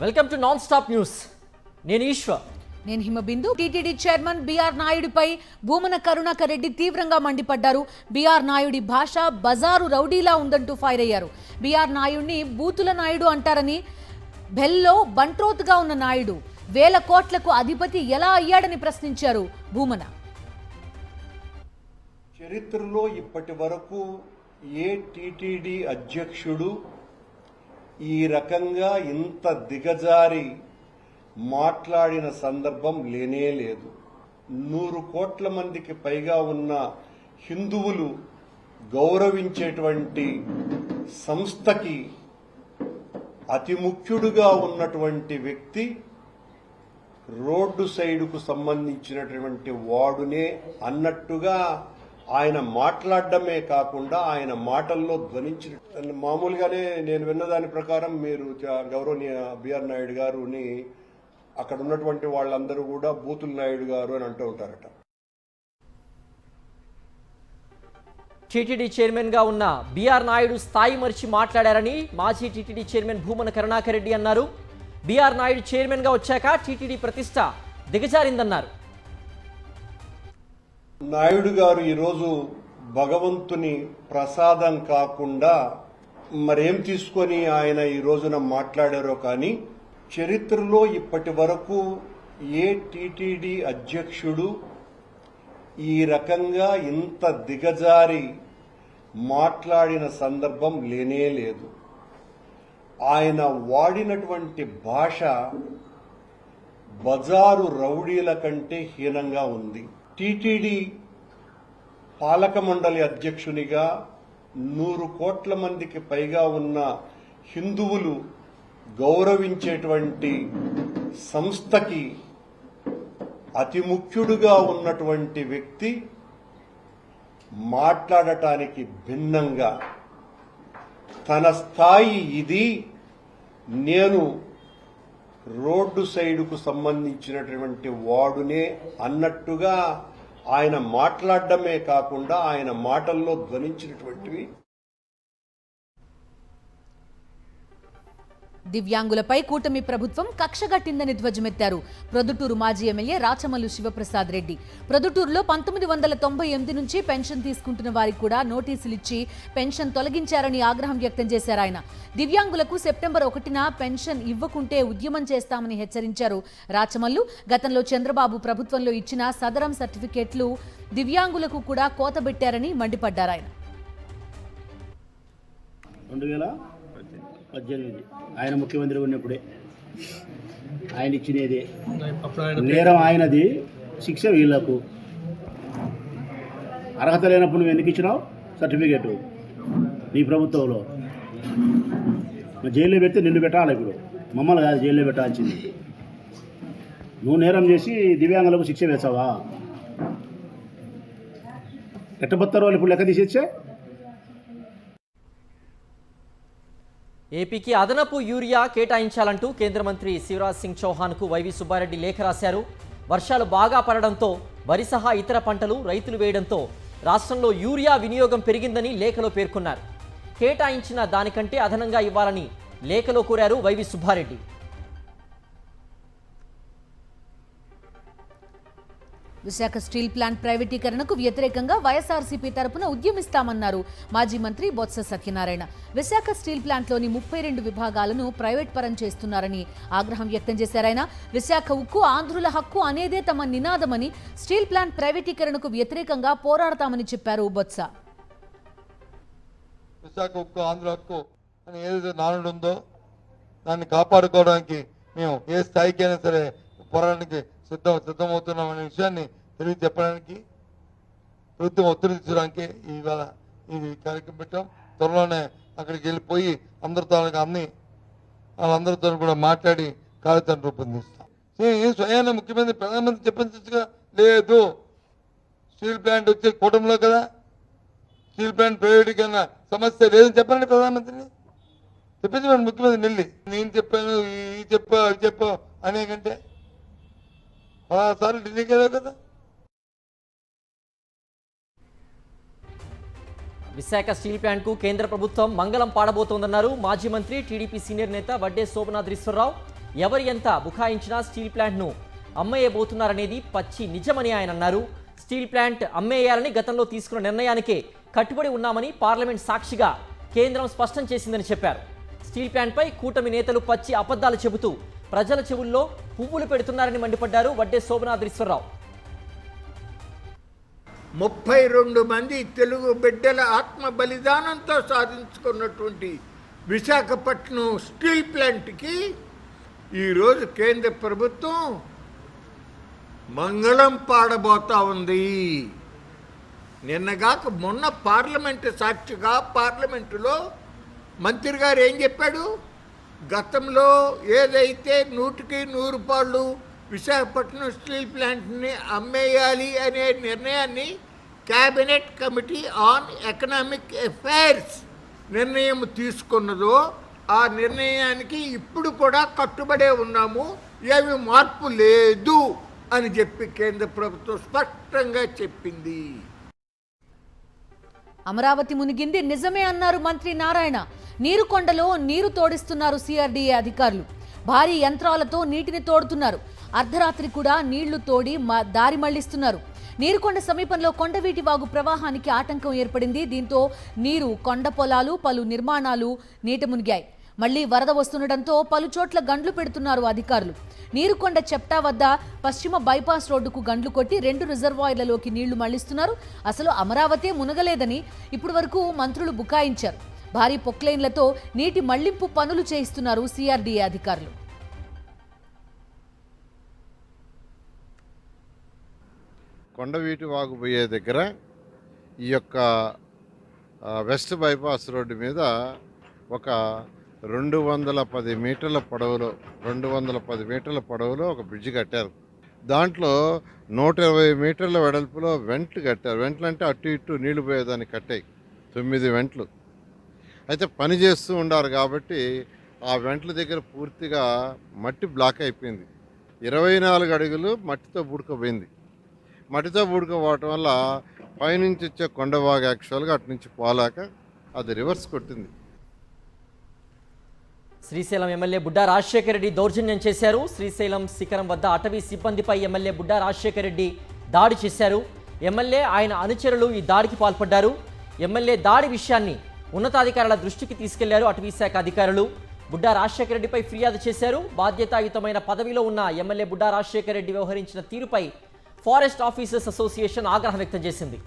Welcome to non stop news. నేను ఈశ్వర్. నేను Himabindu. TTD chairman BR నాయుడిపై భూమన కరుణాకర్ రెడ్డి తీవ్రంగా మండిపడ్డారు. బీఆర్ నాయుడి భాష బజారు రౌడీలా ఉందంటూ ఫైర్ అయ్యారు. బీఆర్ నాయుడిని బూతుల నాయుడు అంటారని, బెల్లో బంట్రోత్గా ఉన్న నాయుడు వేల కోట్లకు అధిపతి ఎలా అయ్యాడని ప్రశ్నించారు భూమన. చరిత్రలో ఇప్పటి వరకు ఏ టీటీడీ అధ్యక్షుడు ఈ రకంగా ఇంత దిగజారి మాట్లాడిన సందర్భం లేనే లేదు. 100 కోట్ల మందికి పైగా ఉన్న హిందువులు గౌరవించేటువంటి సంస్థకి అతి ముఖ్యుడుగా ఉన్నటువంటి వ్యక్తి రోడ్డు సైడుకు సంబంధించినటువంటి వాడునే అన్నట్టుగా ఆయన మాట్లాడడమే కాకుండా ఆయన మాటల్లో ధ్వనించిన మామూలుగానే నేను విన్నదాని ప్రకారం మీరు గౌరవనీయ బీఆర్ నాయుడు గారుని అక్కడ ఉన్నటువంటి వాళ్ళందరూ కూడా బూతుల నాయుడు గారు అని అంటూ ఉంటారట. టీటీడీ చైర్మన్ గా ఉన్న బీఆర్ నాయుడు స్థాయి మరిచి మాట్లాడారని మాజీ టీటీడీ చైర్మన్ భూమన కరుణాకర్ రెడ్డి అన్నారు. బీఆర్ నాయుడు చైర్మన్ గా వచ్చాక టీటీడీ ప్రతిష్ట దిగజారిందన్నారు. నాయుడు గారు ఈరోజు భగవంతుని ప్రసాదం కాకుండా మరేం తీసుకొని ఆయన ఈ రోజున మాట్లాడారో కానీ చరిత్రలో ఇప్పటి వరకు ఏ టీటీడీ అధ్యక్షుడు ఈ రకంగా ఇంత దిగజారి మాట్లాడిన సందర్భం లేనే లేదు. ఆయన వాడినటువంటి భాష బజారు రౌడీల కంటే హీనంగా ఉంది. టీటీడీ పాలక మండలి అధ్యక్షునిగా 100 కోట్ల మందికి పైగా ఉన్న హిందువులు గౌరవించేటువంటి సంస్థకి అతి ముఖ్యుడుగా ఉన్నటువంటి వ్యక్తి మాట్లాడటానికి భిన్నంగా తన స్థాయి ఇది, నేను రోడ్డు సైడుకు సంబంధించినటువంటి వాడునే అన్నట్టుగా ఆయన మాట్లాడడమే కాకుండా ఆయన మాటల్లో ధ్వనించినటువంటివి. దివ్యాంగులపై కూటమి ప్రభుత్వం కక్షగట్టిందని ధ్వజమెత్తారు ప్రొద్దుటూరు మాజీ ఎమ్మెల్యే రాచమల్లు శివప్రసాద్ రెడ్డి. ప్రొద్దుటూరులో 1998 నుంచి పెన్షన్ తీసుకుంటున్న వారికి కూడా నోటీసులు ఇచ్చి పెన్షన్ తొలగించారని ఆగ్రహం వ్యక్తం చేశారు ఆయన. దివ్యాంగులకు సెప్టెంబర్ 1న పెన్షన్ ఇవ్వకుంటే ఉద్యమం చేస్తామని హెచ్చరించారు రాచమల్లు. గతంలో చంద్రబాబు ప్రభుత్వంలో ఇచ్చిన సదరం సర్టిఫికేట్లు దివ్యాంగులకు కూడా కోతబెట్టారని మండిపడ్డారు ఆయన. 2018 ఆయన ముఖ్యమంత్రి ఉన్నప్పుడే ఆయన ఇచ్చినదే నేరం ఆయనది, శిక్ష వీళ్లకు. అర్హత లేనప్పుడు నువ్వు ఎందుకు ఇచ్చినావు సర్టిఫికేటు నీ ప్రభుత్వంలో? జైల్లో పెడితే నిన్ను పెట్టాలి, ఇప్పుడు మమ్మల్ని కాదు జైల్లో పెట్టాల్సింది. నువ్వు నేరం చేసి దివ్యాంగులకు శిక్ష వేసావా? ఎట్టబత్తారు వాళ్ళు ఇప్పుడు లెక్క తీసేచ్చే. ఏపీకి అదనపు యూరియా కేటాయించాలంటూ కేంద్ర మంత్రి శివరాజ్ సింగ్ చౌహాన్కు వైవి సుబ్బారెడ్డి లేఖ రాశారు. వర్షాలు బాగా పడడంతో వరి సహా ఇతర పంటలు రైతులు వేయడంతో రాష్ట్రంలో యూరియా వినియోగం పెరిగిందని లేఖలో పేర్కొన్నారు. కేటాయించిన దానికంటే అదనంగా ఇవ్వాలని లేఖలో కోరారు వైవి సుబ్బారెడ్డి. విశాఖ స్టీల్ ప్లాంట్ ప్రైవేటీకరణకు వ్యతిరేకంగా వైఎస్ఆర్సీపీ తరపున ఉద్యమిస్తామన్నారు మాజీ మంత్రి బొత్స సత్యనారాయణ. విశాఖ స్టీల్ ప్లాంట్లోని 32 విభాగాలను ప్రైవేట్ పరం చేస్తున్నారని ఆగ్రహం వ్యక్తం చేశారాయన. విశాఖ ఉక్కు ఆంధ్రుల హక్కు అనేదే తమ నినాదమని, స్టీల్ ప్లాంట్ ప్రైవేటీకరణకు వ్యతిరేకంగా పోరాడతామని చెప్పారు బొత్స. విశాఖ ఉక్కు ఆంధ్ర హక్కు అని ఏదైతే నానుడు ఉందో దాన్ని కాపాడుకోవడానికి మేము ఏ స్థాయికి అయినా సరే పోరాటానికి సిద్ధమవుతున్నామనే విషయాన్ని చెప్పడానికి ప్రభుత్వం ఒత్తిడి తీసుకోవడానికి ఇవాళ ఇది కార్యక్రమం పెట్టాం. త్వరలోనే అక్కడికి వెళ్ళిపోయి అందరితో అన్ని వాళ్ళందరితో కూడా మాట్లాడి కార్యాచరణ రూపొందిస్తాం. స్వయాన ముఖ్యమంత్రి ప్రధానమంత్రి చెప్పించగా లేదు, స్టీల్ ప్లాంట్ వచ్చే కూటమిలో కదా, స్టీల్ ప్లాంట్ ప్రైవేటీకరణ సమస్య లేదని చెప్పండి ప్రధానమంత్రిని. చెప్పించమని ముఖ్యమంత్రి నెల్లి నేను చెప్పాను ఈ చెప్పా అది చెప్పా అనే కంటే సార్లు ఢిల్లీకి వెళ్ళావు కదా. విశాఖ స్టీల్ ప్లాంట్ కు కేంద్ర ప్రభుత్వం మంగళం పాడబోతోందన్నారు మాజీ మంత్రి టీడీపీ సీనియర్ నేత వడ్డే శోభనాద్రీశ్వరరావు. ఎవరు ఎంత బుకాయించినా స్టీల్ ప్లాంట్ను అమ్మేయబోతున్నారనేది పచ్చి నిజమని ఆయన అన్నారు. స్టీల్ ప్లాంట్ అమ్మేయాలని గతంలో తీసుకున్న నిర్ణయానికే కట్టుబడి ఉన్నామని పార్లమెంట్ సాక్షిగా కేంద్రం స్పష్టం చేసిందని చెప్పారు. స్టీల్ ప్లాంట్పై కూటమి నేతలు పచ్చి అబద్ధాలు చెబుతూ ప్రజల చెవుల్లో పువ్వులు పెడుతున్నారని మండిపడ్డారు వడ్డే శోభనాద్రీశ్వరరావు. 32 మంది తెలుగు బిడ్డల ఆత్మ బలిదానంతో సాధించుకున్నటువంటి విశాఖపట్నం స్టీల్ ప్లాంట్కి ఈరోజు కేంద్ర ప్రభుత్వం మంగళం పాడబోతా ఉంది. నిన్నగాక మొన్న పార్లమెంటు సాక్షిగా పార్లమెంటులో మంత్రి గారు ఏం చెప్పాడు? గతంలో ఏదైతే 100కి 100 పాళ్ళు విశాఖపట్నం స్టీల్ ప్లాంట్ని అమ్మేయాలి అనే నిర్ణయాన్ని cabinet committee on economic affairs నిర్ణయం తీసుకున్నదో ఆ నిర్ణయానికి ఇప్పుడు కూడా కట్టుబడే ఉన్నాము, ఏమి మార్పు లేదు అని చెప్పి కేంద్ర ప్రభుత్వం స్పష్టంగా చెప్పింది. అమరావతి మునిగింది నిజమే అన్నారు మంత్రి నారాయణ. నీరుకొండలో నీరు తోడిస్తున్నారు సిఆర్డీఏ అధికారులు. భారీ యంత్రాలతో నీటిని తోడుతున్నారు. అర్ధరాత్రి కూడా నీళ్లు తోడి దారి మళ్లిస్తున్నారు. నీరుకొండ సమీపంలో కొండవీటి వాగు ప్రవాహానికి ఆటంకం ఏర్పడింది. దీంతో నీరు కొండ పొలాలు, పలు నిర్మాణాలు నీట మునిగాయి. మళ్లీ వరద వస్తుండటంతో పలు చోట్ల గండ్లు పెడుతున్నారు అధికారులు. నీరుకొండ చెప్టా వద్ద పశ్చిమ బైపాస్ రోడ్డుకు గండ్లు కొట్టి 2 రిజర్వాయర్లలోకి నీళ్లు మళ్లిస్తున్నారు. అసలు అమరావతి మునగలేదని ఇప్పటి వరకు మంత్రులు బుకాయించారు. భారీ పొక్లైన్లతో నీటి మళ్లింపు పనులు చేయిస్తున్నారు సిఆర్డీఏ అధికారులు. కొండవీటి వాగు పోయే దగ్గర ఈ యొక్క వెస్ట్ బైపాస్ రోడ్డు మీద ఒక 210 మీటర్ల పొడవులో ఒక బ్రిడ్జి కట్టారు. దాంట్లో 120 మీటర్ల వెడల్పులో వెంట్లు కట్టారు. వెంట్లు అంటే అటు ఇటు నీళ్లు పోయేదానికి కట్టాయి 9 వెంట్లు. అయితే పని చేస్తూ ఉండారు కాబట్టి ఆ వెంట్ల దగ్గర పూర్తిగా మట్టి బ్లాక్ అయిపోయింది. 24 అడుగులు మట్టితో బుడకపోయింది. మట్టితో బుడకపోవటం వల్ల పైనుంచి వచ్చే కొండవాగు యాక్చువల్గా అటు నుంచి పోలాక అది రివర్స్ కొట్టింది. శ్రీశైలం ఎమ్మెల్యే బుడ్డా రాజశేఖర రెడ్డి దౌర్జన్యం చేశారు. శ్రీశైలం శిఖరం వద్ద అటవీ సిబ్బందిపై ఎమ్మెల్యే బుడ్డా రాజశేఖర రెడ్డి దాడి చేశారు. ఎమ్మెల్యే ఆయన అనుచరులు ఈ దాడికి పాల్పడ్డారు. ఎమ్మెల్యే దాడి విషయాన్ని ఉన్నతాధికారుల దృష్టికి తీసుకెళ్లారు అటవీ శాఖ అధికారులు. బుడ్డా రాజశేఖర రెడ్డిపై ఫిర్యాదు చేశారు. బాధ్యతాయుతమైన పదవిలో ఉన్న ఎమ్మెల్యే బుడ్డా రాజశేఖర రెడ్డి వ్యవహరించిన తీరుపై ఫారెస్ట్ ఆఫీసర్స్ అసోసియేషన్ ఆగ్రహం వ్యక్తం చేసింది.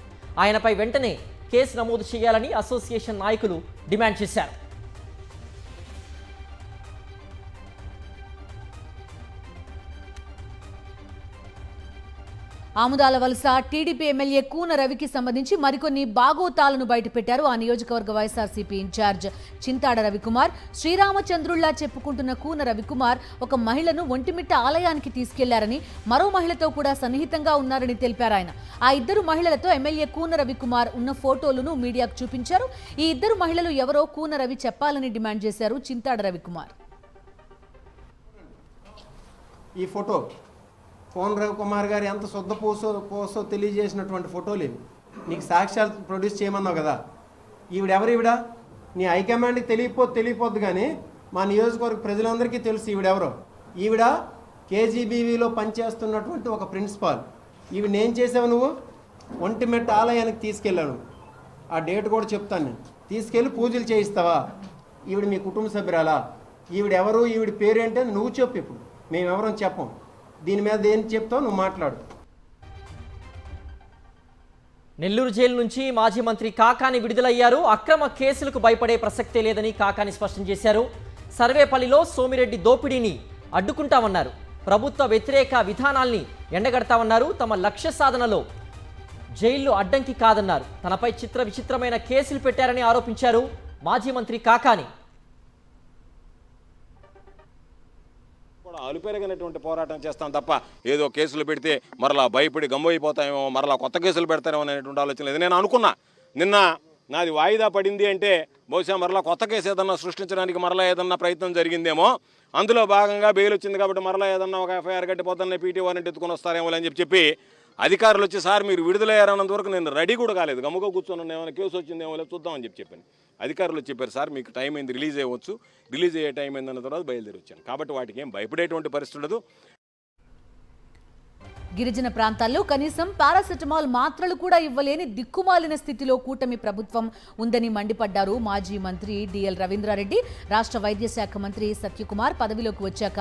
ఆయనపై వెంటనే కేసు నమోదు చేయాలని అసోసియేషన్ నాయకులు డిమాండ్ చేశారు. ఆముదాల వలస టీడీపీ ఎమ్మెల్యే కూన రవికి సంబంధించి మరికొన్ని బాగోతాలను బయటపెట్టారు ఆ నియోజకవర్గ వైఎస్ఆర్సీపీ ఇన్ఛార్జ్ చింతాడ రవికుమార్. శ్రీరామచంద్రుల్లా చెప్పుకుంటున్న కూన రవికుమార్ ఒక మహిళను ఒంటిమిట్ట ఆలయానికి తీసుకెళ్లారని, మరో మహిళతో కూడా సన్నిహితంగా ఉన్నారని తెలిపారు ఆయన. ఆ 2 మహిళలతో ఎమ్మెల్యే కూన రవికుమార్ ఉన్న ఫోటోలను మీడియాకు చూపించారు. ఈ 2 మహిళలు ఎవరో కూన రవి చెప్పాలని డిమాండ్ చేశారు చింతాడ రవికుమార్. ఈ ఫోటో కోన రవికుమార్ గారు ఎంత శుద్ధ పోసో తెలియజేసినటువంటి ఫోటోలు ఇవి. నీకు సాక్ష్యాలు ప్రొడ్యూస్ చేయమన్నావు కదా. ఈవిడ నీ హైకమాండ్కి తెలియపోద్దు కానీ మా నియోజకవర్గ ప్రజలందరికీ తెలుసు ఈవిడెవరో. ఈవిడ కేజీబీవీలో పనిచేస్తున్నటువంటి ఒక ప్రిన్సిపాల్. ఈవిడ ఏం చేసావు నువ్వు? ఒంటిమిట్ట ఆలయానికి తీసుకెళ్ళాను. ఆ డేట్ కూడా చెప్తాను నేను. తీసుకెళ్ళి పూజలు చేయిస్తావా? ఈవిడ మీ కుటుంబ సభ్యురాలా? ఈవిడెవరు, ఈవిడ పేరేంటే నువ్వు చెప్పు. ఇప్పుడు మేమెవరం చెప్పం. దీని మీద ఏం చెప్తావు నువ్వు మాట్లాడు. నెల్లూరు జైలు నుంచి మాజీ మంత్రి కాకాని విడుదలయ్యారు. అక్రమ కేసులకు భయపడే ప్రసక్తే లేదని కాకాని స్పష్టం చేశారు. సర్వేపల్లిలో సోమిరెడ్డి దోపిడీని అడ్డుకుంటామన్నారు. ప్రభుత్వ వ్యతిరేక విధానాల్ని ఎండగడతామన్నారు. తమ లక్ష్య సాధనలో జైళ్లు అడ్డంకి కాదన్నారు. తనపై విచిత్రమైన కేసులు పెట్టారని ఆరోపించారు మాజీ మంత్రి కాకాని. అలుపెరగనటువంటి పోరాటం చేస్తాం తప్ప ఏదో కేసులు పెడితే మరలా భయపడి గమ్మైపోతామేమో, మరలా కొత్త కేసులు పెడతారేమో అనేటువంటి ఆలోచన లేదు. నేను అనుకున్నా నిన్న నాది వాయిదా పడింది అంటే బహుశా మరలా కొత్త కేసు ఏదన్నా సృష్టించడానికి మరలా ఏదన్నా ప్రయత్నం జరిగిందేమో, అందులో భాగంగా బెయిల్ వచ్చింది కాబట్టి మరలా ఏదన్నా ఒక ఎఫ్ఐఆర్ కట్టిపోతానే పీటీ వారెంట్ ఎత్తుకొని వస్తారేమో అని చెప్పి అధికారులు వచ్చి సార్ మీరు విడుదలయ్యారన్నంత వరకు నేను రెడీ కూడా కాలేదు, గమ్ముగా కూర్చొని ఏమైనా కేసు వచ్చిందేమో లేదు చూద్దామని చెప్పాను. అధికారులు చెప్పారు సార్ మీకు టైం అయింది, రిలీజ్ అయ్యవచ్చు, రిలీజ్ అయ్యే టైం అయిందన్న తర్వాత బయలుదేరి వచ్చాను. కాబట్టి వాటికి ఏం భయపడేటువంటి పరిస్థితి ఉండదు. గిరిజన ప్రాంతాల్లో కనీసం పారాసెటమాల్ మాత్రలు కూడా ఇవ్వలేని దిక్కుమాలిన స్థితిలో కూటమి ప్రభుత్వం ఉందని మండిపడ్డారు మాజీ మంత్రి డిఎల్ రవీంద్రారెడ్డి. రాష్ట్ర వైద్య శాఖ మంత్రి సత్యకుమార్ పదవిలోకి వచ్చాక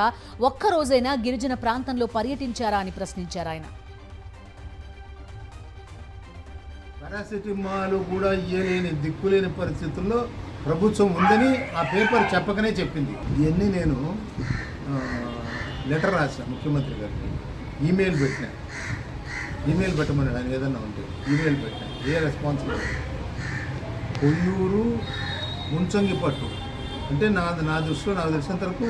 ఒక్కరోజైనా గిరిజన ప్రాంతంలో పర్యటించారా అని ప్రశ్నించారు ఆయన. పారాసెటమాల్ కూడా ఇయ్యలేని దిక్కులేని పరిస్థితుల్లో ప్రభుత్వం ఉందని ఆ పేపర్ చెప్పకనే చెప్పింది. ఇవన్నీ నేను లెటర్ రాశాను ముఖ్యమంత్రి గారికి, ఈమెయిల్ పెట్టమని ఆయన ఏదన్నా ఉంటే ఈమెయిల్ పెట్టినా, ఏ రెస్పాన్స్ లేదు. కొయ్యూరు ముంచంగిపట్టు అంటే నా దృష్టిలో నాకు తెలిసినంత వరకు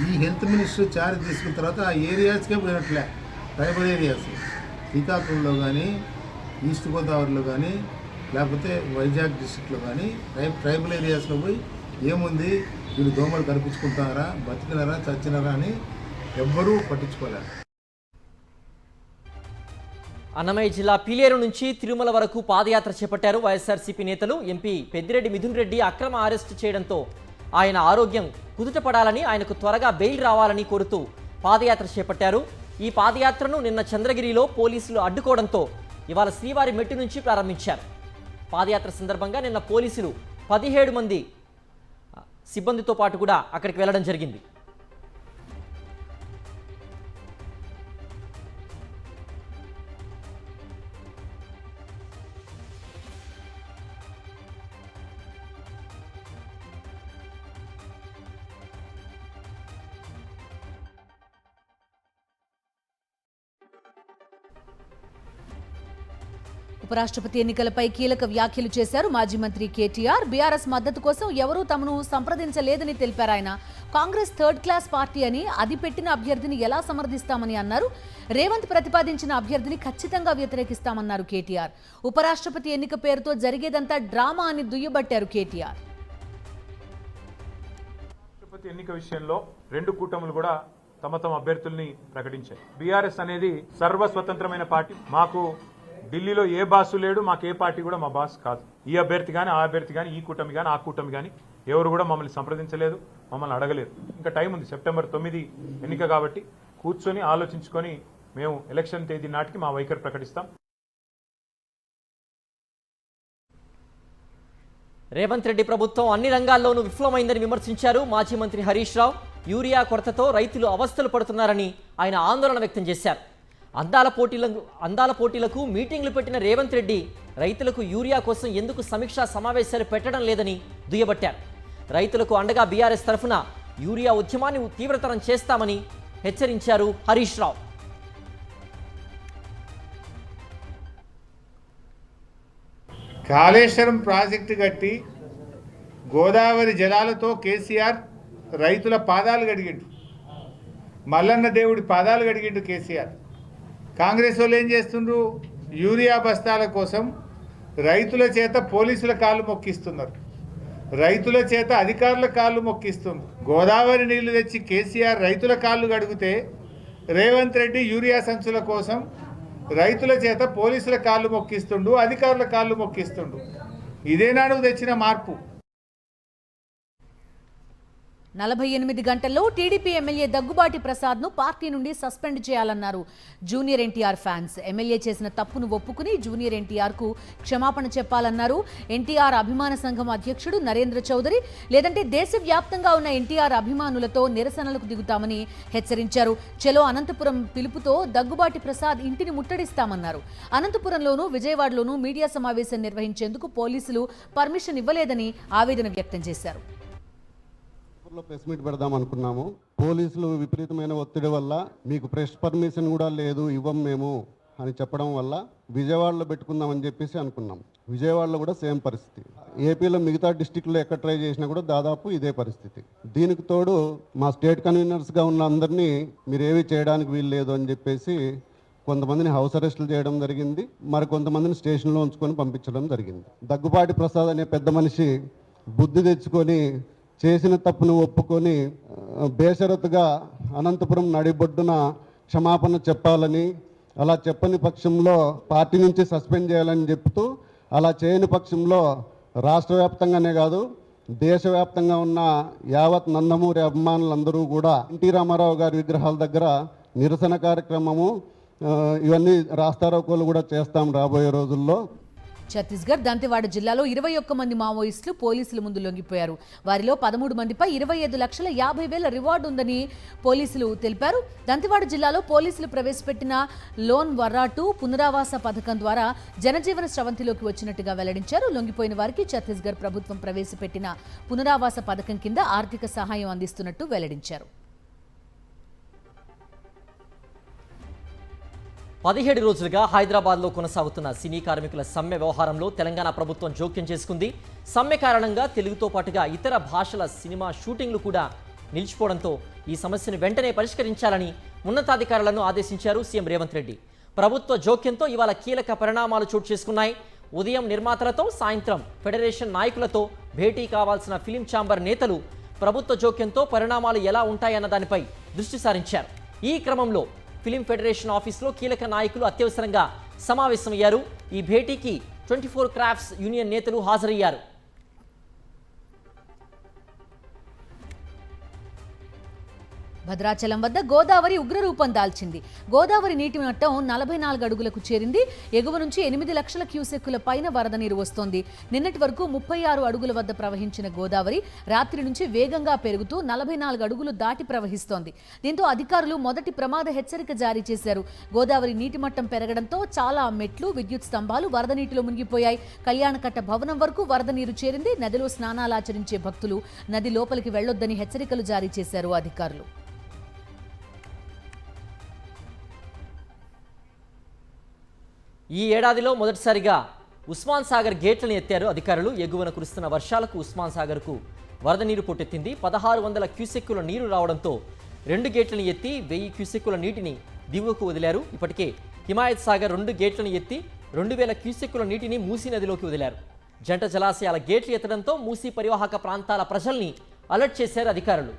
ఈ హెల్త్ మినిస్టర్ చార్జ్ తీసుకున్న తర్వాత ఆ ఏరియాస్కే పోయినట్లే. ట్రైబల్ ఏరియాస్ శ్రీకాకుళంలో కానీ, ఈస్ట్ గోదావరిలో కానీ, లేకపోతే వైజాగ్ డిస్ట్రిక్ట్లో కానీ ట్రైబల్ ఏరియాస్లో పోయి ఏముంది వీళ్ళు దోమలు కనిపించుకుంటున్నారా, బతికినారా, చచ్చినారా అని ఎవ్వరూ పట్టించుకోలేరు. అన్నమయ్య జిల్లా పీలేరు నుంచి తిరుమల వరకు పాదయాత్ర చేపట్టారు వైఎస్ఆర్సీపీ నేతలు. ఎంపీ పెద్దిరెడ్డి మిథున్ రెడ్డి అక్రమ అరెస్టు చేయడంతో ఆయన ఆరోగ్యం కుదుటపడాలని, ఆయనకు త్వరగా బెయిల్ రావాలని కోరుతూ పాదయాత్ర చేపట్టారు. ఈ పాదయాత్రను నిన్న చంద్రగిరిలో పోలీసులు అడ్డుకోవడంతో ఇవాళ శ్రీవారి మెట్టు నుంచి ప్రారంభించారు. పాదయాత్ర సందర్భంగా నిన్న పోలీసులు 17 మంది సిబ్బందితో పాటు కూడా అక్కడికి వెళ్లడం జరిగింది. ఉపరాష్ట్రపతి ఎన్నికలపై కీలక వ్యాఖ్యలు చేశారు మాజీ మంత్రి కేటీఆర్. బీఆర్ఎస్ మద్దతు కోసం ఎవరూ తమను సంప్రదించలేదని తెలిపారు ఆయన. కాంగ్రెస్ థర్డ్ క్లాస్ పార్టీ అని, అది పెట్టిన అభ్యర్థిని ఎలా సమర్థిస్తామని అన్నారు. రేవంత్ ప్రతిపాదించిన అభ్యర్థిని ఖచ్చితంగా వ్యతిరేకిస్తామన్నారు కేటీఆర్. ఉపరాష్ట్రపతి ఎన్నిక పేరుతో జరిగేదంతా డ్రామా అని దుయ్యబట్టారు కేటీఆర్. ఉపరాష్ట్రపతి ఎన్నిక విషయంలో రెండు కూటములు కూడా తమ అభ్యర్థుల్ని ప్రకటించాయి. బీఆర్ఎస్ అనేది సర్వస్వతంత్రమైన పార్టీ. మాకు ఢిల్లీలో ఏ బాసు లేడు, మాకు ఏ పార్టీ కూడా మా బాస్ కాదు. ఈ అభ్యర్థి కానీ, ఆ అభ్యర్థి కానీ, ఈ కూటమి కానీ, ఆ కూటమి కానీ ఎవరు కూడా మమ్మల్ని సంప్రదించలేదు, మమ్మల్ని అడగలేదు. ఇంకా టైం ఉంది, సెప్టెంబర్ 9 ఎన్నిక కాబట్టి కూర్చొని ఆలోచించుకొని మేము ఎలక్షన్ తేదీ నాటికి మా వైఖరి ప్రకటిస్తాం. రేవంత్ రెడ్డి ప్రభుత్వం అన్ని రంగాల్లోనూ విఫలమైందని విమర్శించారు మాజీ మంత్రి హరీష్ రావు. యూరియా కొరతతో రైతులు అవస్థలు పడుతున్నారని ఆయన ఆందోళన వ్యక్తం చేశారు. అందాల పోటీలకు మీటింగ్లు పెట్టిన రేవంత్ రెడ్డి రైతులకు యూరియా కోసం ఎందుకు సమీక్షా సమావేశాలు పెట్టడం లేదని దుయ్యబట్టారు. రైతులకు అండగా బీఆర్ఎస్ తరఫున యూరియా ఉద్యమాన్ని తీవ్రతరం చేస్తామని హెచ్చరించారు హరీష్ రావు. కాళేశ్వరం ప్రాజెక్టు కట్టి గోదావరి జలాలతో కేసీఆర్ రైతుల పాదాలు కడిగిండు, మల్లన్న దేవుడి పాదాలు కడిగిండు కేసీఆర్. కాంగ్రెస్ వాళ్ళు ఏం చేస్తుండ్రు? యూరియా బస్తాల కోసం రైతుల చేత పోలీసుల కాళ్ళు మొక్కిస్తున్నారు, రైతుల చేత అధికారుల కాళ్ళు మొక్కిస్తున్నారు. గోదావరి నీళ్లు తెచ్చి కేసీఆర్ రైతుల కాళ్ళు కడిగితే రేవంత్ రెడ్డి యూరియా సంచుల కోసం రైతుల చేత పోలీసుల కాళ్ళు మొక్కిస్తుండు, అధికారుల కాళ్ళు మొక్కిస్తుండు. ఇదేనా నువ్వు తెచ్చిన మార్పు? 48 గంటల్లో టీడీపీ ఎమ్మెల్యే దగ్గుబాటి ప్రసాద్ను పార్టీ నుండి సస్పెండ్ చేయాలన్నారు జూనియర్ ఎన్టీఆర్ ఫ్యాన్స్. ఎమ్మెల్యే చేసిన తప్పును ఒప్పుకుని జూనియర్ ఎన్టీఆర్కు క్షమాపణ చెప్పాలన్నారు. ఎన్టీఆర్ అభిమాన సంఘం అధ్యక్షుడు నరేంద్ర చౌదరి, లేదంటే దేశవ్యాప్తంగా ఉన్న ఎన్టీఆర్ అభిమానులతో నిరసనలకు దిగుతామని హెచ్చరించారు. చలో అనంతపురం పిలుపుతో దగ్గుబాటి ప్రసాద్ ఇంటిని ముట్టడిస్తామన్నారు. అనంతపురంలోనూ విజయవాడలోనూ మీడియా సమావేశం నిర్వహించేందుకు పోలీసులు పర్మిషన్ ఇవ్వలేదని ఆవేదన వ్యక్తం చేశారు. ప్రెస్ మీట్ పెడదాం అనుకున్నాము. పోలీసులు విపరీతమైన ఒత్తిడి వల్ల మీకు ప్రెస్ పర్మిషన్ కూడా లేదు, ఇవ్వం మేము అని చెప్పడం వల్ల విజయవాడలో పెట్టుకుందామని చెప్పేసి అనుకున్నాం. విజయవాడలో కూడా సేమ్ పరిస్థితి. ఏపీలో మిగతా డిస్టిక్లో ఎక్కడ ట్రై చేసినా కూడా దాదాపు ఇదే పరిస్థితి. దీనికి తోడు మా స్టేట్ కన్వీనర్స్గా ఉన్న అందరినీ మీరు ఏవి చేయడానికి వీలు లేదు అని చెప్పేసి కొంతమందిని హౌస్ అరెస్టులు చేయడం జరిగింది, మరి కొంతమందిని స్టేషన్లో ఉంచుకొని పంపించడం జరిగింది. దగ్గుబాటి ప్రసాద్ అనే పెద్ద మనిషి బుద్ధి తెచ్చుకొని చేసిన తప్పును ఒప్పుకొని బేషరతుగా అనంతపురం నడిబొడ్డున క్షమాపణ చెప్పాలని, అలా చెప్పని పక్షంలో పార్టీ నుంచి సస్పెండ్ చేయాలని చెప్తూ అలా చేయని పక్షంలో రాష్ట్ర వ్యాప్తంగానే కాదు దేశవ్యాప్తంగా ఉన్న యావత్ నందమూరి అభిమానులందరూ కూడా ఎన్టీ రామారావు గారి విగ్రహాల దగ్గర నిరసన కార్యక్రమము ఇవన్నీ రాస్తారోకోలు కూడా చేస్తాం రాబోయే రోజుల్లో. ఛత్తీస్గఢ్ దంతెవాడ జిల్లాలో 21 మంది మావోయిస్టులు పోలీసుల ముందు లొంగిపోయారు. వారిలో 13 మందిపై 25,50,000 రివార్డు ఉందని పోలీసులు తెలిపారు. దంతెవాడ జిల్లాలో పోలీసులు ప్రవేశపెట్టిన లోన్ వర్రాటు పునరావాస పథకం ద్వారా జనజీవన స్రవంతిలోకి వచ్చినట్టుగా వెల్లడించారు. లొంగిపోయిన వారికి ఛత్తీస్గఢ్ ప్రభుత్వం ప్రవేశపెట్టిన పునరావాస పథకం కింద ఆర్థిక సహాయం అందిస్తున్నట్టు వెల్లడించారు. 17 రోజులుగా హైదరాబాద్లో కొనసాగుతున్న సినీ కార్మికుల సమ్మె వ్యవహారంలో తెలంగాణ ప్రభుత్వం జోక్యం చేసుకుంది. సమ్మె కారణంగా తెలుగుతో పాటుగా ఇతర భాషల సినిమా షూటింగ్లు కూడా నిలిచిపోవడంతో ఈ సమస్యను వెంటనే పరిష్కరించాలని ఉన్నతాధికారులను ఆదేశించారు సీఎం రేవంత్ రెడ్డి. ప్రభుత్వ జోక్యంతో ఇవాళ కీలక పరిణామాలు చోటు చేసుకున్నాయి. ఉదయం నిర్మాతలతో, సాయంత్రం ఫెడరేషన్ నాయకులతో భేటీ కావాల్సిన ఫిలిం ఛాంబర్ నేతలు ప్రభుత్వ జోక్యంతో పరిణామాలు ఎలా ఉంటాయన్న దానిపై దృష్టి సారించారు. ఈ క్రమంలో ఫిలిం ఫెడరేషన్ ఆఫీసులో కీలక నాయకులు అత్యవసరంగా సమావేశమయ్యారు. ఈ భేటీకి 24 క్రాఫ్ట్స్ యూనియన్ నేతలు హాజరయ్యారు. భద్రాచలం వద్ద గోదావరి ఉగ్రరూపం దాల్చింది. గోదావరి నీటి మట్టం 44 అడుగులకు చేరింది. ఎగువ నుంచి 8 లక్షల క్యూసెక్కుల పైన వరద నీరు వస్తోంది. నిన్నటి వరకు 36 అడుగుల వద్ద ప్రవహించిన గోదావరి రాత్రి నుంచి వేగంగా పెరుగుతూ 44 అడుగులు దాటి ప్రవహిస్తోంది. దీంతో అధికారులు మొదటి ప్రమాద హెచ్చరిక జారీ చేశారు. గోదావరి నీటి మట్టం పెరగడంతో చాలా మెట్లు, విద్యుత్ స్తంభాలు వరద నీటిలో మునిగిపోయాయి. కళ్యాణకట్ట భవనం వరకు వరద నీరు చేరింది. నదిలో స్నానాలాచరించే భక్తులు నది లోపలికి వెళ్లొద్దని హెచ్చరికలు జారీ చేశారు అధికారులు. ఈ ఏడాదిలో మొదటిసారిగా ఉస్మాన్ సాగర్ గేట్లను ఎత్తారు అధికారులు. ఎగువన కురుస్తున్న వర్షాలకు ఉస్మాన్ సాగర్కు వరద నీరు పోటెత్తింది. 1600 క్యూసెక్కుల నీరు రావడంతో 2 గేట్లను ఎత్తి 1000 క్యూసెక్కుల నీటిని దిగువకు వదిలారు. ఇప్పటికే హిమాయత్ సాగర్ 2 గేట్లను ఎత్తి 2000 క్యూసెక్కుల నీటిని మూసీ నదిలోకి వదిలారు. జంట జలాశయాల గేట్లు ఎత్తడంతో మూసీ పరివాహక ప్రాంతాల ప్రజల్ని అలర్ట్ చేశారు అధికారులు.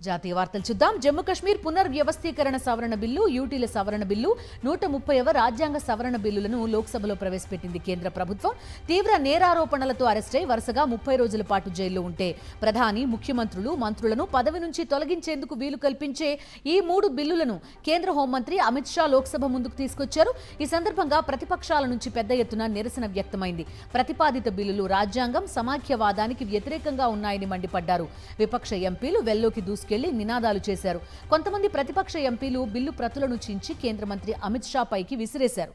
జాతీయ వార్తలు చూద్దాం. జమ్మూ కశ్మీర్ పునర్వ్యవస్థీకరణ సవరణ బిల్లు, యూటీల సవరణ బిల్లు, 130వ రాజ్యాంగ సవరణ బిల్లులను లోక్సభలో ప్రవేశపెట్టింది కేంద్ర ప్రభుత్వం. తీవ్ర నేరారోపణలతో అరెస్టై వరుసగా 30 రోజుల పాటు జైల్లో ఉంటే ప్రధాని, ముఖ్యమంత్రులు, మంత్రులను పదవి నుంచి తొలగించేందుకు వీలు కల్పించే ఈ 3 బిల్లులను కేంద్ర హోంమంత్రి అమిత్ షా లోక్సభ ముందుకు తీసుకొచ్చారు. ఈ సందర్భంగా ప్రతిపక్షాల నుంచి పెద్ద ఎత్తున నిరసన వ్యక్తమైంది. ప్రతిపాదిత బిల్లులు రాజ్యాంగం, సమాఖ్యవాదానికి వ్యతిరేకంగా ఉన్నాయని మండిపడ్డారు. విపక్ష ఎంపీలు వెల్లోకి దూసుకెళ్లి నినాదాలు చేశారు. కొంతమంది ప్రతిపక్ష ఎంపీలు బిల్లు ప్రతులను చించి కేంద్ర మంత్రి అమిత్ షా పైకి విసిరేశారు.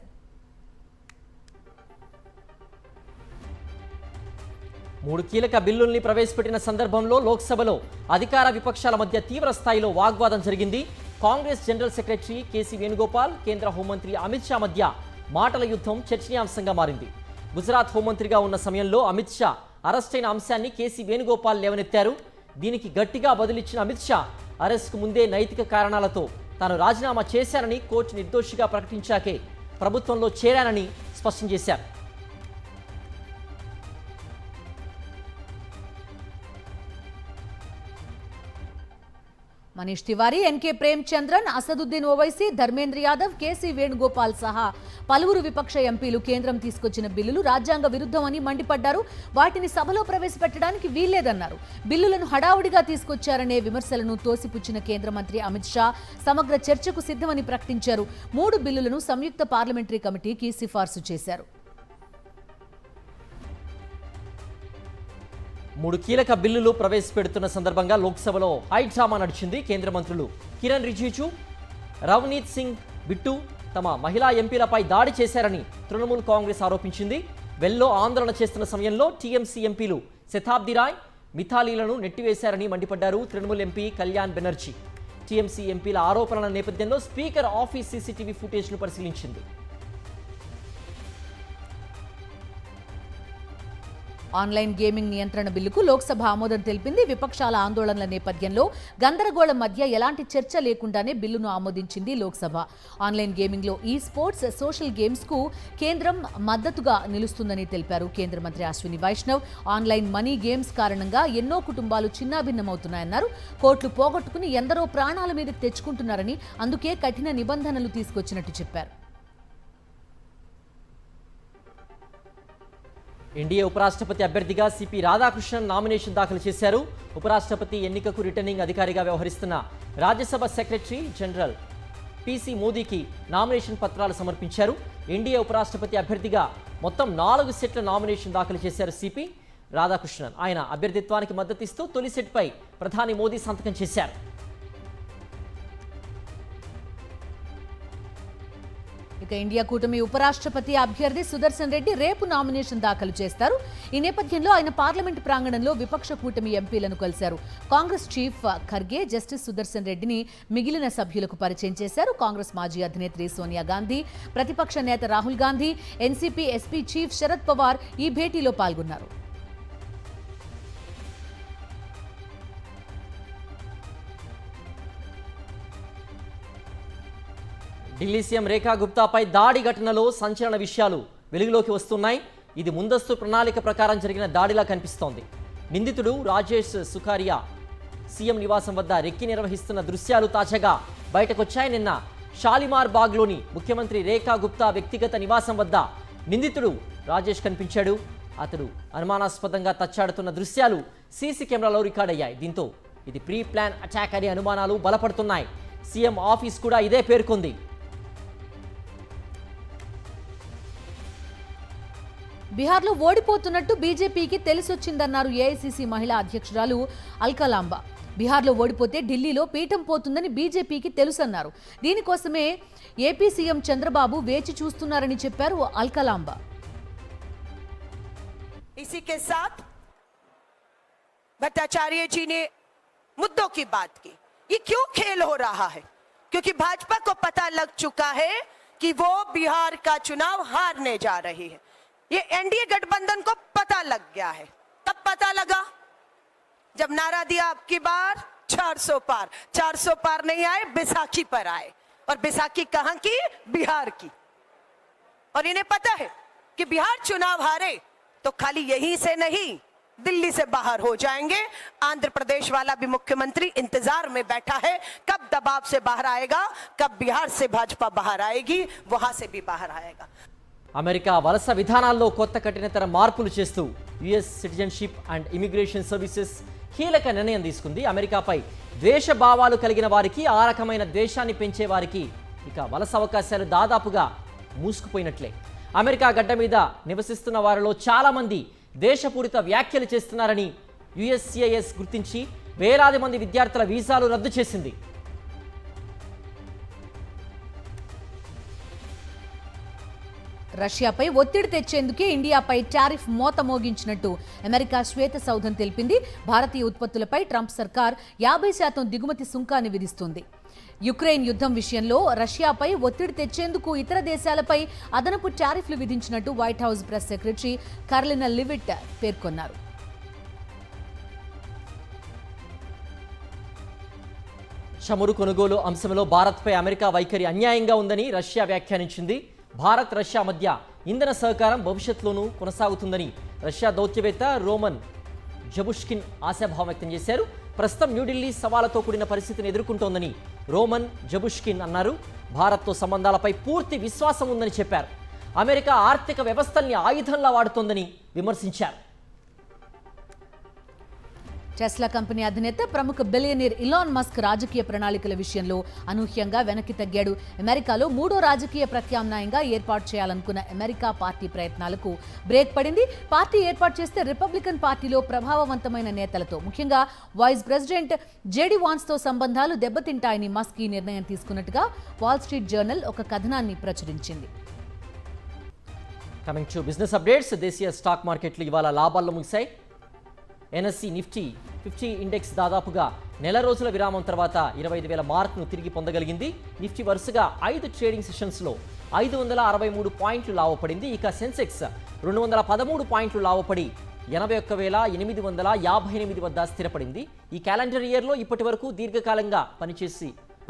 మూడు కీలక బిల్లుల్ని ప్రవేశపెట్టిన సందర్భంలో లోక్సభలో అధికార విపక్షాల మధ్య తీవ్ర స్థాయిలో వాగ్వాదం జరిగింది. Congress general secretary KC Venugopal, కేంద్ర హోంమంత్రి అమిత్ షా మధ్య మాటల యుద్ధం చర్చనీయాంశంగా మారింది. గుజరాత్ హోంమంత్రిగా ఉన్న సమయంలో అమిత్ షా అరెస్టైన అంశాన్ని కేసీ వేణుగోపాల్ లేవనెత్తారు. దీనికి గట్టిగా బదులిచ్చిన అమిత్ షా అరెస్ట్కు ముందే నైతిక కారణాలతో తాను రాజీనామా చేశానని, కోర్టు నిర్దోషిగా ప్రకటించాకే ప్రభుత్వంలో చేరానని స్పష్టం చేశారు. మనీష్ తివారీ, ఎన్కే ప్రేమ్చంద్రన్, అసదుద్దీన్ ఓవైసీ, ధర్మేంద్ర యాదవ్, కేసీ వేణుగోపాల్ సహా పలువురు విపక్ష ఎంపీలు కేంద్రం తీసుకొచ్చిన బిల్లులు రాజ్యాంగ విరుద్ధమని మండిపడ్డారు. వాటిని సభలో ప్రవేశపెట్టడానికి వీల్లేదన్నారు. బిల్లులను హడావుడిగా తీసుకొచ్చారనే విమర్శలను తోసిపుచ్చిన కేంద్ర మంత్రి అమిత్ షా సమగ్ర చర్చకు సిద్ధమని ప్రకటించారు. 3 బిల్లులను సంయుక్త పార్లమెంటరీ కమిటీకి సిఫార్సు చేశారు. 3 కీలక బిల్లులు ప్రవేశపెడుతున్న సందర్భంగా లోక్సభలో హై డ్రామా నడిచింది. కేంద్ర మంత్రులు కిరణ్ రిజిజు, రవనీత్ సింగ్ బిట్టు తమ మహిళా ఎంపీలపై దాడి చేశారని తృణమూల్ కాంగ్రెస్ ఆరోపించింది. వెల్లో ఆందోళన చేస్తున్న సమయంలో టీఎంసీ ఎంపీలు శతాబ్ది రాయ్, మిథాలీలను నెట్టివేశారని మండిపడ్డారు తృణమూల్ ఎంపీ కళ్యాణ్ బెనర్జీ. టీఎంసీ ఎంపీల ఆరోపణల నేపథ్యంలో స్పీకర్ ఆఫీస్ సీసీటీవీ ఫుటేజ్ను పరిశీలించింది. ఆన్లైన్ గేమింగ్ నియంత్రణ బిల్లుకు లోక్సభ ఆమోదం తెలిపింది. విపక్షాల ఆందోళనల నేపథ్యంలో గందరగోళం మధ్య ఎలాంటి చర్చ లేకుండానే బిల్లును ఆమోదించింది లోక్సభ. ఆన్లైన్ గేమింగ్లో ఈ స్పోర్ట్స్, సోషల్ గేమ్స్కు కేంద్రం మద్దతుగా నిలుస్తుందని తెలిపారు కేంద్ర మంత్రి Ashwini Vaishnaw. Online money games కారణంగా ఎన్నో కుటుంబాలు చిన్నాభిన్నమవుతున్నాయన్నారు. కోట్లు పోగొట్టుకుని ఎందరో ప్రాణాల మీదకి తెచ్చుకుంటున్నారని, అందుకే కఠిన నిబంధనలు తీసుకొచ్చినట్టు చెప్పారు. ఎన్డీఏ ఉపరాష్ట్రపతి అభ్యర్థిగా సిపి రాధాకృష్ణన్ నామినేషన్ దాఖలు చేశారు. ఉపరాష్ట్రపతి ఎన్నికకు రిటర్నింగ్ అధికారిగా వ్యవహరిస్తున్న రాజ్యసభ సెక్రటరీ జనరల్ పిసి మోదీకి నామినేషన్ పత్రాలు సమర్పించారు. ఎన్డీఏ ఉపరాష్ట్రపతి అభ్యర్థిగా మొత్తం 4 సెట్ల నామినేషన్ దాఖలు చేశారు సిపి రాధాకృష్ణన్. ఆయన అభ్యర్థిత్వానికి మద్దతిస్తూ తొలి సెట్పై ప్రధాని మోదీ సంతకం చేశారు. ఇక ఇండియా కూటమి ఉపరాష్ట్రపతి అభ్యర్థి సుదర్శన్ రెడ్డి రేపు నామినేషన్ దాఖలు చేస్తారు. ఈ నేపథ్యంలో ఆయన పార్లమెంటు ప్రాంగణంలో విపక్ష కూటమి ఎంపీలను కలిశారు. కాంగ్రెస్ చీఫ్ ఖర్గే జస్టిస్ సుదర్శన్ రెడ్డిని మిగిలిన సభ్యులకు పరిచయం చేశారు. కాంగ్రెస్ మాజీ అధినేత్రి సోనియా గాంధీ, ప్రతిపక్ష నేత Rahul Gandhi, NCP SP chief Sharad Pawar ఈ భేటీలో పాల్గొన్నారు. ఢిల్లీ సీఎం రేఖా గుప్తాపై దాడి ఘటనలో సంచలన విషయాలు వెలుగులోకి వస్తున్నాయి. ఇది ముందస్తు ప్రణాళిక ప్రకారం జరిగిన దాడిలా కనిపిస్తోంది. నిందితుడు రాజేష్ సుఖారియా సీఎం నివాసం వద్ద రెక్కి నిర్వహిస్తున్న దృశ్యాలు తాజాగా బయటకొచ్చాయి. నిన్న షాలిమార్ బాగ్లోని ముఖ్యమంత్రి రేఖా గుప్తా వ్యక్తిగత నివాసం వద్ద నిందితుడు రాజేష్ కనిపించాడు. అతడు అనుమానాస్పదంగా తచ్చాడుతున్న దృశ్యాలు సీసీ కెమెరాలో రికార్డయ్యాయి. దీంతో ఇది ప్రీ ప్లాన్ అటాక్ అనే అనుమానాలు బలపడుతున్నాయి. సీఎం ఆఫీస్ కూడా ఇదే పేర్కొంది. బీహార్లో ఓడిపోతున్నట్టు బీజేపీకి తెలిసొచ్చిందన్నారు ఏఐసీసీ మహిళా అధ్యక్షురాలు అల్కలాంబా. బీహార్లో ఓడిపోతే ఢిల్లీలో పీఠం పోతుందని బీజేపీకి తెలుసన్నారు. దీనికోసమే ఏపీ సీఎం చంద్రబాబు వేచి చూస్తున్నారని చెప్పారు అల్కలాంబా. इसी के साथ भट्टाचार्य जी ने मुद्दों की बात की. ये क्यों खेल हो रहा है? क्योंकि भाजपा को पता लग चुका है कि वो बिहार का चुनाव हारने जा रही है. ये एनडीए गठबंधन को पता लग गया है. तब पता लगा जब नारा दिया अब की बार 400 पार. 400 पार नहीं आए, बैसाखी पर आए. और बैसाखी कहां की? बिहार की. और इन्हें पता है कि बिहार चुनाव हारे तो खाली यहीं से नहीं, दिल्ली से बाहर हो जाएंगे. आंध्र प्रदेश वाला भी मुख्यमंत्री इंतजार में बैठा है कब दबाव से बाहर आएगा, कब बिहार से भाजपा बाहर आएगी, वहां से भी बाहर आएगा. అమెరికా వలస విధానాల్లో కొత్త కఠినతర మార్పులు చేస్తూ US citizenship and immigration services కీలక నిర్ణయం తీసుకుంది. అమెరికాపై ద్వేష భావాలు కలిగిన వారికి, ఆ రకమైన ద్వేషాన్ని పెంచే వారికి ఇక వలస అవకాశాలు దాదాపుగా మూసుకుపోయినట్లే. అమెరికా గడ్డ మీద నివసిస్తున్న వారిలో చాలామంది దేశపూరిత వ్యాఖ్యలు చేస్తున్నారని యుఎస్సిఐఎస్ గుర్తించి వేలాది మంది విద్యార్థుల వీసాలు రద్దు చేసింది. రష్యాపై ఒత్తిడి తెచ్చేందుకే ఇండియాపై టారిఫ్ మోత మోగించినట్టు అమెరికా శ్వేత సౌధం తెలిపింది. భారతీయ ఉత్పత్తులపై ట్రంప్ సర్కార్ 50% దిగుమతి సుంకాన్ని విధిస్తుంది. యుక్రెయిన్ యుద్ధం విషయంలో రష్యాపై ఒత్తిడి తెచ్చేందుకు ఇతర దేశాలపై అదనపు టారిఫ్లు విధించినట్టు White House press secretary Karoline Leavitt పేర్కొన్నారు. చమురు కొనుగోలు అంశంలో భారత్పై అమెరికా వైఖరి అన్యాయంగా ఉందని రష్యా వ్యాఖ్యానించింది. భారత్ రష్యా మధ్య ఇంధన సహకారం భవిష్యత్తులోనూ కొనసాగుతుందని రష్యా దౌత్యవేత్త రోమన్ జబుష్కిన్ ఆశాభావం వ్యక్తం చేశారు. ప్రస్తుతం న్యూఢిల్లీ సవాళ్లతో కూడిన పరిస్థితిని ఎదుర్కొంటోందని రోమన్ జబుష్కిన్ అన్నారు. భారత్తో సంబంధాలపై పూర్తి విశ్వాసం ఉందని చెప్పారు. అమెరికా ఆర్థిక వ్యవస్థల్ని ఆయుధంలా వాడుతోందని విమర్శించారు. టెస్లా కంపెనీ అధినేత ప్రముఖ బిలియనీర్ ఇలాన్ మస్క్ రాజకీయ ప్రణాళికల విషయంలో అనూహ్యంగా వెనక్కి తగ్గాడు. అమెరికాలో 3వ రాజకీయ ప్రత్యామ్నాయంగా ఏర్పాటు చేయాలనుకున్న అమెరికా పార్టీ ప్రయత్నాలకు బ్రేక్ పడింది. పార్టీ ఏర్పాటు చేస్తే రిపబ్లికన్ పార్టీలో ప్రభావవంతమైన నేతలతో, ముఖ్యంగా వైస్ ప్రెసిడెంట్ జేడీ వాన్స్తో సంబంధాలు దెబ్బతింటాయని మస్క్ ఈ నిర్ణయం తీసుకున్నట్టుగా వాల్ స్ట్రీట్ జర్నల్ ఒక కథనాన్ని ప్రచురించింది. Coming to business updates. దేశీయ స్టాక్ మార్కెట్లు ఇవాళ లాభాల్లో ముగిశాయి. ఎన్ఎస్సి నిఫ్టీ 50 ఇండెక్స్ దాదాపుగా నెల రోజుల విరామం తర్వాత 25,000 మార్కును తిరిగి పొందగలిగింది. నిఫ్టీ వరుసగా 5 ట్రేడింగ్ సెషన్స్లో 563 పాయింట్లు లాభపడింది. ఇక సెన్సెక్స్ 213 పాయింట్లు లాభపడి 81,858 వద్ద స్థిరపడింది. ఈ క్యాలెండర్ ఇయర్లో ఇప్పటి వరకు దీర్ఘకాలంగా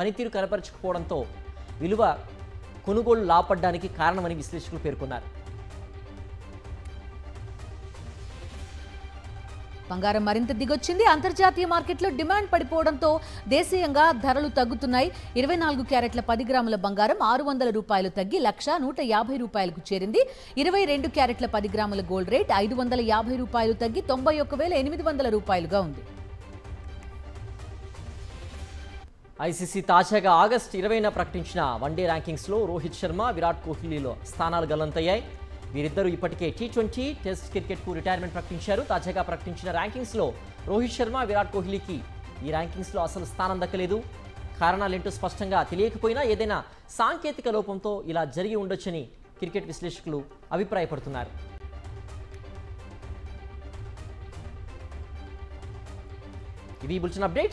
పనితీరు కనపరచకపోవడంతో విలువ కొనుగోలు లాపడ్డానికి కారణమని విశ్లేషకులు పేర్కొన్నారు. బంగారం మరింత దిగొచ్చింది. అంతర్జాతీయ మార్కెట్లో డిమాండ్ పడిపోవడంతో దేశీయంగా ధరలు తగ్గుతున్నాయి. 24 క్యారెట్ల 10 గ్రాముల బంగారం 600 రూపాయలు తగ్గి 1,150 రూపాయలకు చేరింది. 22 క్యారెట్ల 10 గ్రాముల గోల్డ్ రేట్ 550 రూపాయలు తగ్గి 91,800 రూపాయలుగా ఉంది. ఐసీసీ తాజాగా ఆగస్టు 20న ప్రకటించిన వన్డే ర్యాంకింగ్స్లో రోహిత్ శర్మ, విరాట్ కోహ్లీలో స్థానాలు గల్లంతయ్యాయి. వీరిద్దరూ ఇప్పటికే T20 టెస్ట్ క్రికెట్కు రిటైర్మెంట్ ప్రకటించారు. తాజాగా ప్రకటించిన ర్యాంకింగ్స్లో రోహిత్ శర్మ, విరాట్ కోహ్లీకి ఈ ర్యాంకింగ్స్లో అసలు స్థానం దక్కలేదు. కారణాలేంటో స్పష్టంగా తెలియకపోయినా ఏదైనా సాంకేతిక లోపంతో ఇలా జరిగి ఉండొచ్చని క్రికెట్ విశ్లేషకులు అభిప్రాయపడుతున్నారు. ఇది బులెటిన్ అప్డేట్స్.